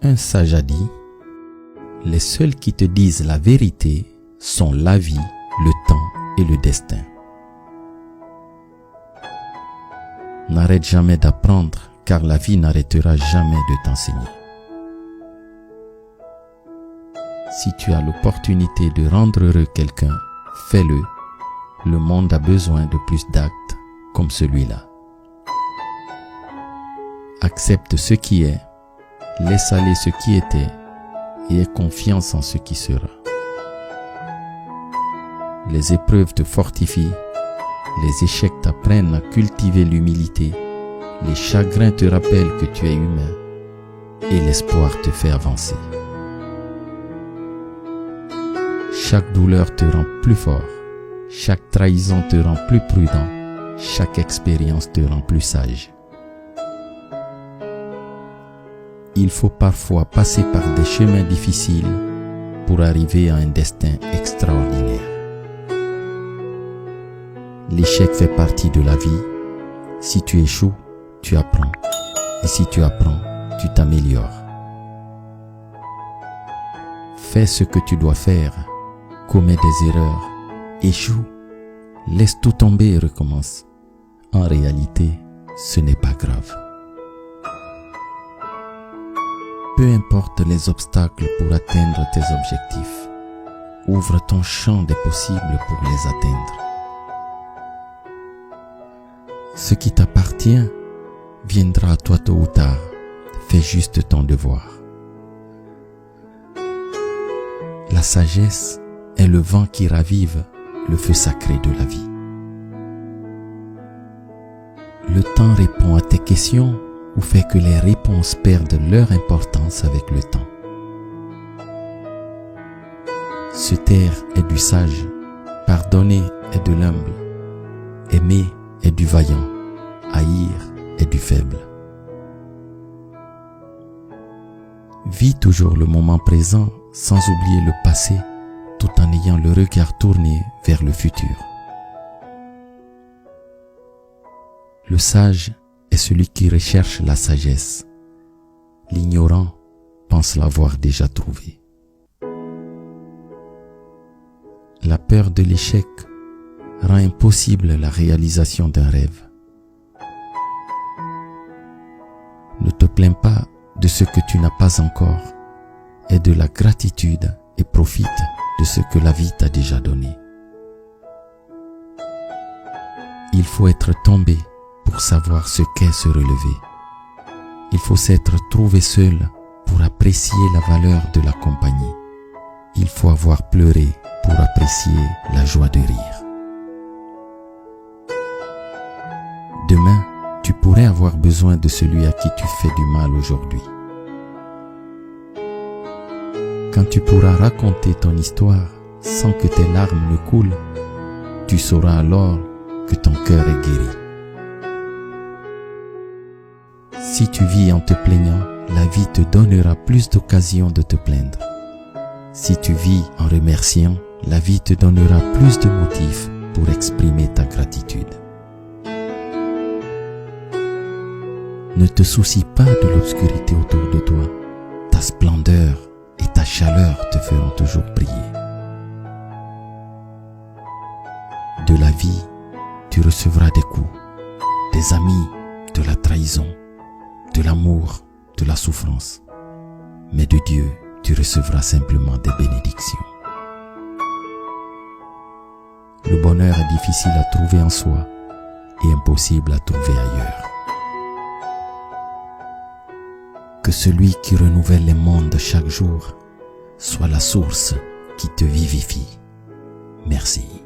Un sage a dit, les seuls qui te disent la vérité sont la vie, le temps et le destin. N'arrête jamais d'apprendre, car la vie n'arrêtera jamais de t'enseigner. Si tu as l'opportunité de rendre heureux quelqu'un, fais-le. Le monde a besoin de plus d'actes comme celui-là. Accepte ce qui est, laisse aller ce qui était et aie confiance en ce qui sera. Les épreuves te fortifient, les échecs t'apprennent à cultiver l'humilité, les chagrins te rappellent que tu es humain et l'espoir te fait avancer. Chaque douleur te rend plus fort, chaque trahison te rend plus prudent, chaque expérience te rend plus sage. Il faut parfois passer par des chemins difficiles pour arriver à un destin extraordinaire. L'échec fait partie de la vie. Si tu échoues, tu apprends. Et si tu apprends, tu t'améliores. Fais ce que tu dois faire. Commets des erreurs. Échoue. Laisse tout tomber et recommence. En réalité, ce n'est pas grave. Peu importe les obstacles pour atteindre tes objectifs, ouvre ton champ des possibles pour les atteindre. Ce qui t'appartient viendra à toi tôt ou tard. Fais juste ton devoir. La sagesse est le vent qui ravive le feu sacré de la vie. Le temps répond à tes questions ou fait que les réponses perdent leur importance avec le temps. Se taire est du sage, pardonner est de l'humble, aimer est du vaillant, haïr est du faible. Vis toujours le moment présent sans oublier le passé, tout en ayant le regard tourné vers le futur. Le sage est celui qui recherche la sagesse. L'ignorant pense l'avoir déjà trouvée. La peur de l'échec rend impossible la réalisation d'un rêve. Ne te plains pas de ce que tu n'as pas encore. Aie de la gratitude et profite de ce que la vie t'a déjà donné. Il faut être tombé pour savoir ce qu'est se relever. Il faut s'être trouvé seul pour apprécier la valeur de la compagnie. Il faut avoir pleuré pour apprécier la joie de rire. Demain, tu pourrais avoir besoin de celui à qui tu fais du mal aujourd'hui. Quand tu pourras raconter ton histoire sans que tes larmes ne coulent, tu sauras alors que ton cœur est guéri. Si tu vis en te plaignant, la vie te donnera plus d'occasions de te plaindre. Si tu vis en remerciant, la vie te donnera plus de motifs pour exprimer ta gratitude. Ne te soucie pas de l'obscurité autour de toi. Ta splendeur et ta chaleur te feront toujours briller. De la vie, tu recevras des coups, des amis, de la trahison, de l'amour, de la souffrance. Mais de Dieu, tu recevras simplement des bénédictions. Le bonheur est difficile à trouver en soi et impossible à trouver ailleurs. Que celui qui renouvelle les mondes chaque jour soit la source qui te vivifie. Merci.